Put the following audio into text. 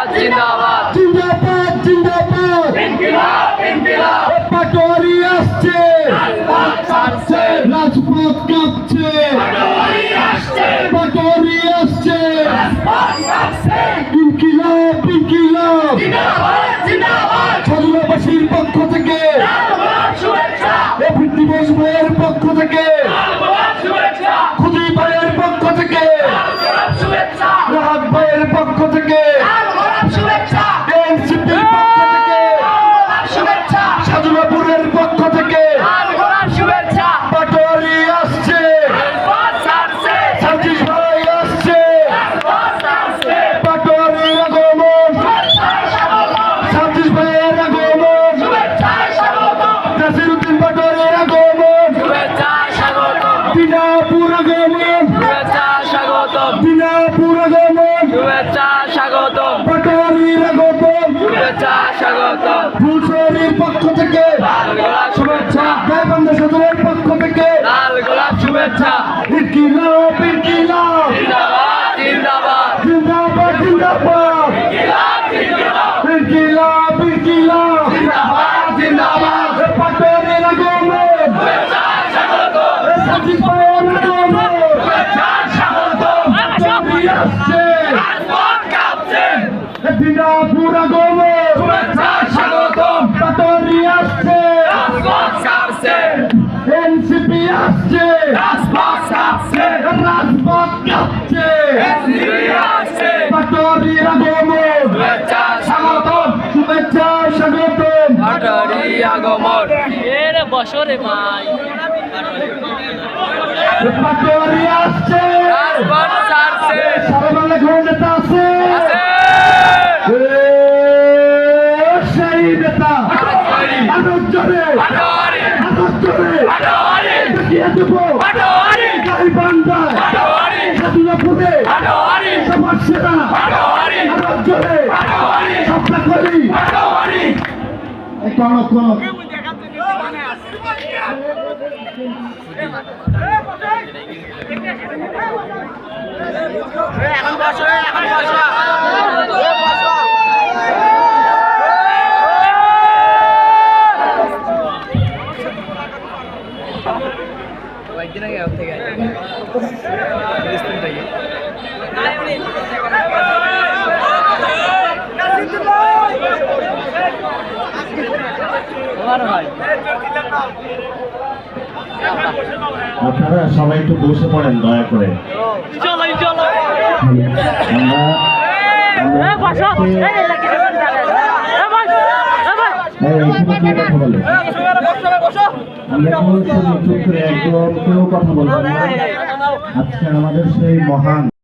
জিন্দাবাদ জিন্দাবাদ জিন্দাবাদ ইনকিলাব ইনকিলাব পাটোয়ারি আসছে রাজপথ কাঁপছে পাটোয়ারি আসছে ইনকিলাব ইনকিলাব স্বাধীনবাসীর পক্ষ থেকে এপ্রিল দিবস ভাইয়ের পক্ষ থেকে খুদি ভাইয়ের পক্ষ থেকে রাহাত ভাইয়ের পক্ষ থেকে এনসিপির পক্ষ থেকে সাধুরাপুরের পক্ষ থেকে পাটোয়ারি আসছে সাজিশ ভাই আসছে পাটোয়ারির আগমন সাজিশ ভাইয়ের আগমন নাসিরউদ্দিন পাটোয়ারির আগমন দিনাজপুর আগমন দিনাজপুর আগমন পাটোয়ারির আগমন ফুলছড়ির পক্ষ থেকে শুভেচ্ছা গাইবান্ধা সদরের পক্ষ থেকে শুভেচ্ছা ইনকিলাব ইনকিলাব জিন্দাবাদ জিন্দাবাদ জিন্দাবাদ ইনকিলাব ইনকিলাব জিন্দাবাদ পাটোয়ারির আগমন সাজিদ ভাইয়ের আগমন পাটোয়ারি আসছে দিনাজপুর আগমন পাটোয়ারি আসছে এনসিপি আসছে রাজপথ কাঁপছে পাটোয়ারির আগমন শুভেচ্ছা স্বাগতম আগমন বছরে ভাই পাটোয়ারি আসছে সারা বাংলা ঘর নেতা আছে সেই নেতা আরো জোরে দেখিয়ে দেবো গাইবান্ধায় সাধুরাপুরে সমাজ সেবা আরো জোরে সবটা করি কোন এখন বসো কয়েকদিন আগে থেকে আপনারা সবাই একটু বসে পড়েন দয়া করে একদম কেউ কথা বলবেন না। আজকে আমাদের সেই মহান